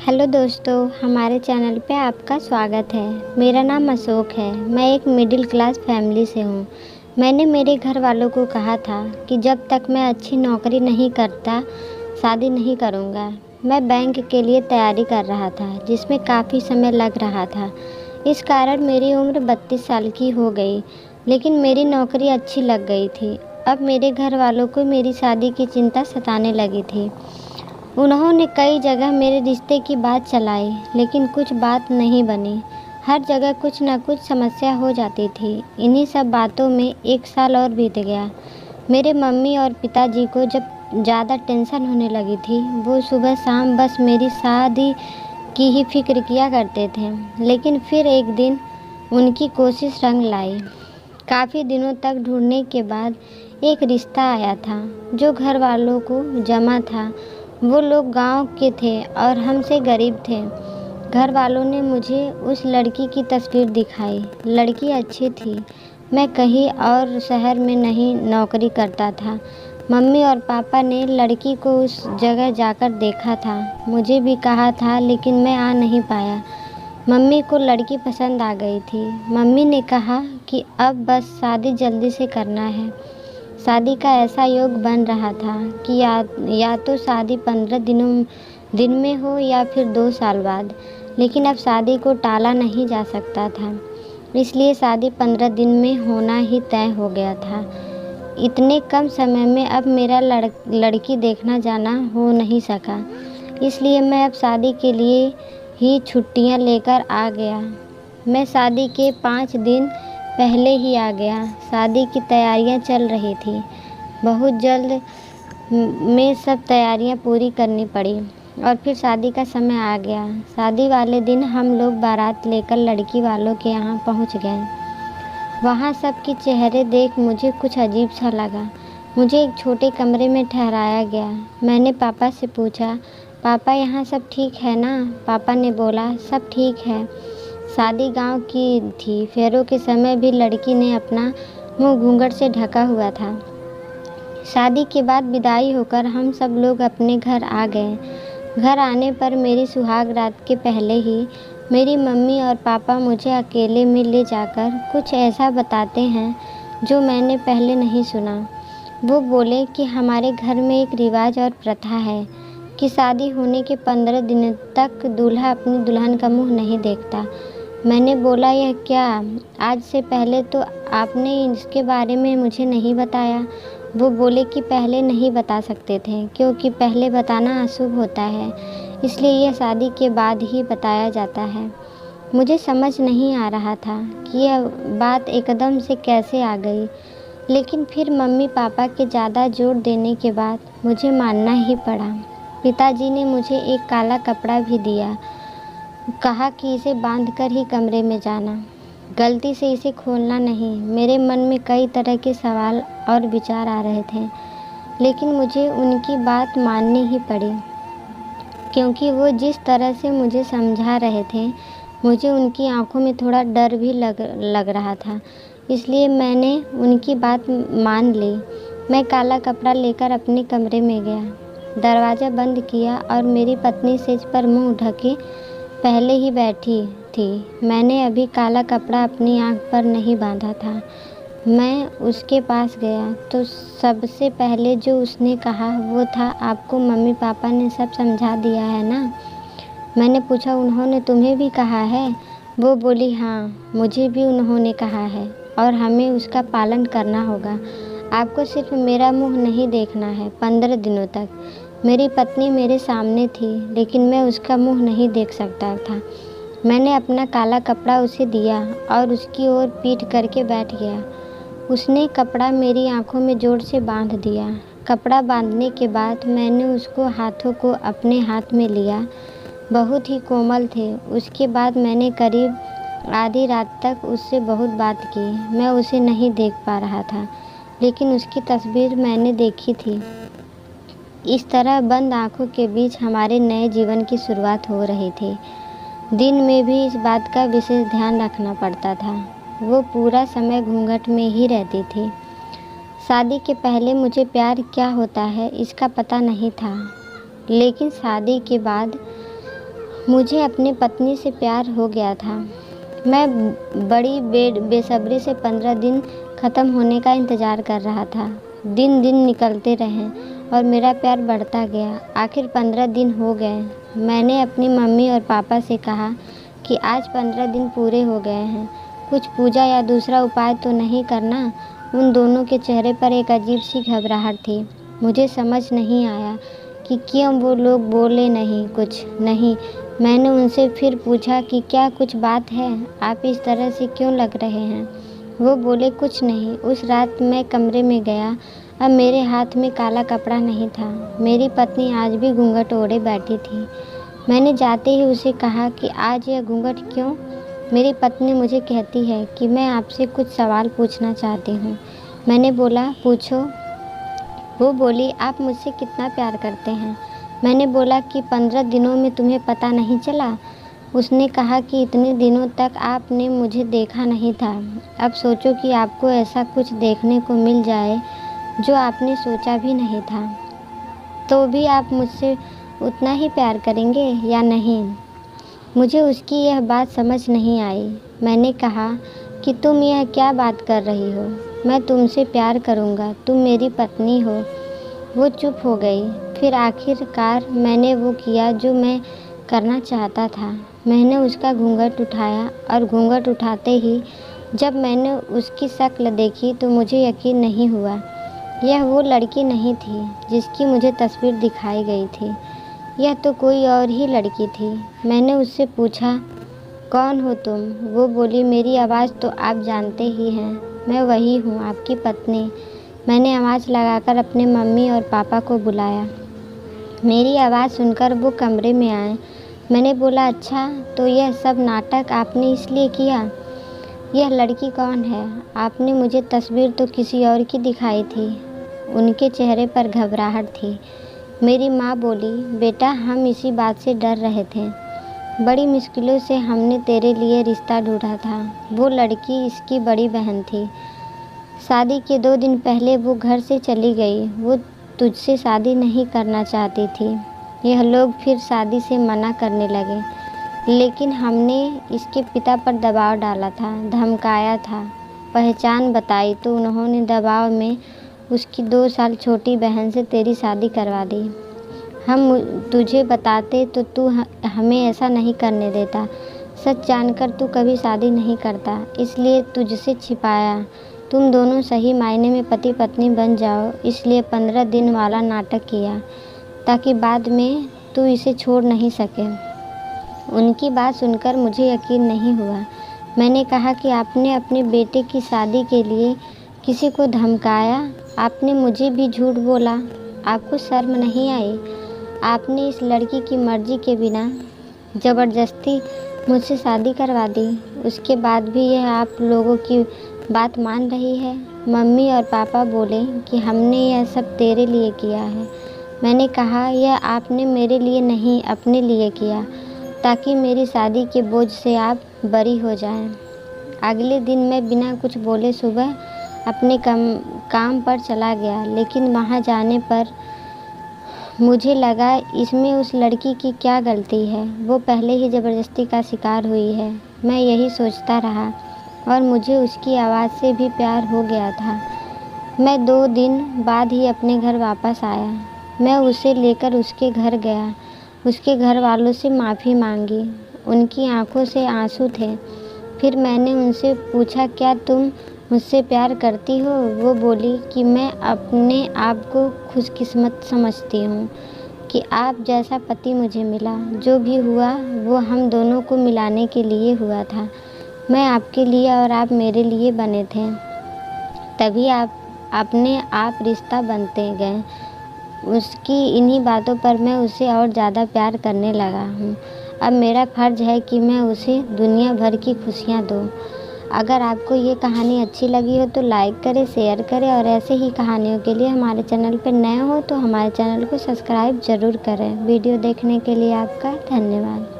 Hello दोस्तों, हमारे channel पे आपका स्वागत है। मेरा नाम अशोक है। मैं एक मिडिल क्लास फैमिली से हूँ। मैंने मेरे घर वालों को कहा था कि जब तक मैं अच्छी नौकरी नहीं करता शादी नहीं करूँगा। मैं बैंक के लिए तैयारी कर रहा था, जिसमें काफ़ी समय लग रहा था। इस कारण मेरी उम्र 32 साल की हो गई, लेकिन मेरी नौकरी अच्छी लग गई थी। अब मेरे घर वालों को मेरी शादी की चिंता सताने लगी थी। उन्होंने कई जगह मेरे रिश्ते की बात चलाई, लेकिन कुछ बात नहीं बनी। हर जगह कुछ न कुछ समस्या हो जाती थी। इन्हीं सब बातों में 1 साल और बीत गया। मेरे मम्मी और पिताजी को जब ज़्यादा टेंशन होने लगी थी, वो सुबह शाम बस मेरी शादी की ही फिक्र किया करते थे। लेकिन फिर एक दिन उनकी कोशिश रंग लाई। काफ़ी दिनों तक ढूंढने के बाद एक रिश्ता आया था, जो घर वालों को जमा था। वो लोग गांव के थे और हमसे गरीब थे। घर वालों ने मुझे उस लड़की की तस्वीर दिखाई। लड़की अच्छी थी। मैं कहीं और शहर में नहीं नौकरी करता था। मम्मी और पापा ने लड़की को उस जगह जाकर देखा था। मुझे भी कहा था, लेकिन मैं आ नहीं पाया। मम्मी को लड़की पसंद आ गई थी। मम्मी ने कहा कि अब बस शादी जल्दी से करना है। शादी का ऐसा योग बन रहा था कि या तो शादी 15 दिन में हो या फिर 2 साल बाद। लेकिन अब शादी को टाला नहीं जा सकता था, इसलिए शादी 15 दिन में होना ही तय हो गया था। इतने कम समय में अब मेरा लड़की देखना जाना हो नहीं सका, इसलिए मैं अब शादी के लिए ही छुट्टियां लेकर आ गया। मैं शादी के 5 दिन पहले ही आ गया। शादी की तैयारियां चल रही थी। बहुत जल्द में सब तैयारियां पूरी करनी पड़ी और फिर शादी का समय आ गया। शादी वाले दिन हम लोग बारात लेकर लड़की वालों के यहाँ पहुँच गए। वहाँ सबके चेहरे देख मुझे कुछ अजीब सा लगा। मुझे एक छोटे कमरे में ठहराया गया। मैंने पापा से पूछा, पापा यहाँ सब ठीक है ना? पापा ने बोला, सब ठीक है। शादी गांव की थी। फेरों के समय भी लड़की ने अपना मुंह घूंघट से ढका हुआ था। शादी के बाद विदाई होकर हम सब लोग अपने घर आ गए। घर आने पर मेरी सुहाग रात के पहले ही मेरी मम्मी और पापा मुझे अकेले में ले जाकर कुछ ऐसा बताते हैं जो मैंने पहले नहीं सुना। वो बोले कि हमारे घर में एक रिवाज और प्रथा है कि शादी होने के 15 दिन तक दूल्हा अपनी दुल्हन का मुंह नहीं देखता। मैंने बोला, यह क्या? आज से पहले तो आपने इसके बारे में मुझे नहीं बताया। वो बोले कि पहले नहीं बता सकते थे, क्योंकि पहले बताना अशुभ होता है, इसलिए यह शादी के बाद ही बताया जाता है। मुझे समझ नहीं आ रहा था कि यह बात एकदम से कैसे आ गई, लेकिन फिर मम्मी पापा के ज़्यादा जोर देने के बाद मुझे मानना ही पड़ा। पिताजी ने मुझे एक काला कपड़ा भी दिया। कहा कि इसे बांधकर ही कमरे में जाना, गलती से इसे खोलना नहीं। मेरे मन में कई तरह के सवाल और विचार आ रहे थे, लेकिन मुझे उनकी बात माननी ही पड़ी, क्योंकि वो जिस तरह से मुझे समझा रहे थे, मुझे उनकी आंखों में थोड़ा डर भी लग रहा था। इसलिए मैंने उनकी बात मान ली। मैं काला कपड़ा लेकर अपने कमरे में गया, दरवाज़ा बंद किया और मेरी पत्नी सेज पर मुंह ढके पहले ही बैठी थी। मैंने अभी काला कपड़ा अपनी आँख पर नहीं बांधा था। मैं उसके पास गया तो सबसे पहले जो उसने कहा वो था, आपको मम्मी पापा ने सब समझा दिया है ना? मैंने पूछा, उन्होंने तुम्हें भी कहा है? वो बोली, हाँ, मुझे भी उन्होंने कहा है और हमें उसका पालन करना होगा। आपको सिर्फ मेरा मुंह नहीं देखना है 15 दिनों तक। मेरी पत्नी मेरे सामने थी, लेकिन मैं उसका मुंह नहीं देख सकता था। मैंने अपना काला कपड़ा उसे दिया और उसकी ओर पीठ करके बैठ गया। उसने कपड़ा मेरी आंखों में जोर से बांध दिया। कपड़ा बांधने के बाद मैंने उसको हाथों को अपने हाथ में लिया। बहुत ही कोमल थे। उसके बाद मैंने करीब आधी रात तक उससे बहुत बात की। मैं उसे नहीं देख पा रहा था, लेकिन उसकी तस्वीर मैंने देखी थी। इस तरह बंद आंखों के बीच हमारे नए जीवन की शुरुआत हो रही थी। दिन में भी इस बात का विशेष ध्यान रखना पड़ता था। वो पूरा समय घूंघट में ही रहती थी। शादी के पहले मुझे प्यार क्या होता है इसका पता नहीं था, लेकिन शादी के बाद मुझे अपनी पत्नी से प्यार हो गया था। मैं बड़ी बेसब्री से 15 दिन ख़त्म होने का इंतज़ार कर रहा था। दिन दिन निकलते रहे और मेरा प्यार बढ़ता गया। आखिर 15 दिन हो गए। मैंने अपनी मम्मी और पापा से कहा कि आज 15 दिन पूरे हो गए हैं, कुछ पूजा या दूसरा उपाय तो नहीं करना। उन दोनों के चेहरे पर एक अजीब सी घबराहट थी। मुझे समझ नहीं आया कि क्यों वो लोग बोले नहीं, कुछ नहीं। मैंने उनसे फिर पूछा कि क्या कुछ बात है, आप इस तरह से क्यों लग रहे हैं। वो बोले कुछ नहीं। उस रात मैं कमरे में गया। अब मेरे हाथ में काला कपड़ा नहीं था। मेरी पत्नी आज भी घूंघट ओढ़े बैठी थी। मैंने जाते ही उसे कहा कि आज यह घूंघट क्यों। मेरी पत्नी मुझे कहती है कि मैं आपसे कुछ सवाल पूछना चाहती हूँ। मैंने बोला पूछो। वो बोली आप मुझसे कितना प्यार करते हैं। मैंने बोला कि 15 दिनों में तुम्हें पता नहीं चला। उसने कहा कि इतने दिनों तक आपने मुझे देखा नहीं था। अब सोचो कि आपको ऐसा कुछ देखने को मिल जाए जो आपने सोचा भी नहीं था, तो भी आप मुझसे उतना ही प्यार करेंगे या नहीं। मुझे उसकी यह बात समझ नहीं आई। मैंने कहा कि तुम यह क्या बात कर रही हो, मैं तुमसे प्यार करूँगा, तुम मेरी पत्नी हो। वो चुप हो गई। फिर आखिरकार मैंने वो किया जो मैं करना चाहता था। मैंने उसका घूंघट उठाया और घूंघट उठाते ही जब मैंने उसकी शक्ल देखी तो मुझे यकीन नहीं हुआ। यह वो लड़की नहीं थी जिसकी मुझे तस्वीर दिखाई गई थी। यह तो कोई और ही लड़की थी। मैंने उससे पूछा कौन हो तुम। वो बोली मेरी आवाज़ तो आप जानते ही हैं, मैं वही हूँ, आपकी पत्नी। मैंने आवाज़ लगाकर अपने मम्मी और पापा को बुलाया। मेरी आवाज़ सुनकर वो कमरे में आए। मैंने बोला अच्छा, तो यह सब नाटक आपने इसलिए किया। यह लड़की कौन है। आपने मुझे तस्वीर तो किसी और की दिखाई थी। उनके चेहरे पर घबराहट थी। मेरी माँ बोली बेटा हम इसी बात से डर रहे थे। बड़ी मुश्किलों से हमने तेरे लिए रिश्ता ढूंढा था। वो लड़की इसकी बड़ी बहन थी। शादी के 2 दिन पहले वो घर से चली गई। वो तुझसे शादी नहीं करना चाहती थी। यह लोग फिर शादी से मना करने लगे, लेकिन हमने इसके पिता पर दबाव डाला था, धमकाया था, पहचान बताई तो उन्होंने दबाव में उसकी 2 साल छोटी बहन से तेरी शादी करवा दी। हम तुझे बताते तो तू हमें ऐसा नहीं करने देता। सच जानकर तू कभी शादी नहीं करता, इसलिए तुझसे छिपाया। तुम दोनों सही मायने में पति पत्नी बन जाओ, इसलिए 15 दिन वाला नाटक किया ताकि बाद में तू इसे छोड़ नहीं सके। उनकी बात सुनकर मुझे यकीन नहीं हुआ। मैंने कहा कि आपने अपने बेटे की शादी के लिए किसी को धमकाया। आपने मुझे भी झूठ बोला। आपको शर्म नहीं आई। आपने इस लड़की की मर्जी के बिना ज़बरदस्ती मुझसे शादी करवा दी। उसके बाद भी यह आप लोगों की बात मान रही है। मम्मी और पापा बोले कि हमने यह सब तेरे लिए किया है। मैंने कहा यह आपने मेरे लिए नहीं अपने लिए किया, ताकि मेरी शादी के बोझ से आप बरी हो जाएं। अगले दिन मैं बिना कुछ बोले सुबह अपने काम पर चला गया, लेकिन वहाँ जाने पर मुझे लगा इसमें उस लड़की की क्या गलती है। वो पहले ही ज़बरदस्ती का शिकार हुई है। मैं यही सोचता रहा और मुझे उसकी आवाज़ से भी प्यार हो गया था। मैं 2 दिन बाद ही अपने घर वापस आया। मैं उसे लेकर उसके घर गया। उसके घर वालों से माफ़ी मांगी। उनकी आंखों से आंसू थे। फिर मैंने उनसे पूछा क्या तुम मुझसे प्यार करती हो। वो बोली कि मैं अपने आप को खुशकिस्मत समझती हूँ कि आप जैसा पति मुझे मिला। जो भी हुआ वो हम दोनों को मिलाने के लिए हुआ था। मैं आपके लिए और आप मेरे लिए बने थे, तभी आप अपने आप रिश्ता बनते गए। उसकी इन्हीं बातों पर मैं उसे और ज़्यादा प्यार करने लगा हूँ। अब मेरा फ़र्ज़ है कि मैं उसे दुनिया भर की खुशियाँ दूँ। अगर आपको ये कहानी अच्छी लगी हो तो लाइक करें, शेयर करें और ऐसे ही कहानियों के लिए हमारे चैनल पर नए हो तो हमारे चैनल को सब्सक्राइब ज़रूर करें। वीडियो देखने के लिए आपका धन्यवाद।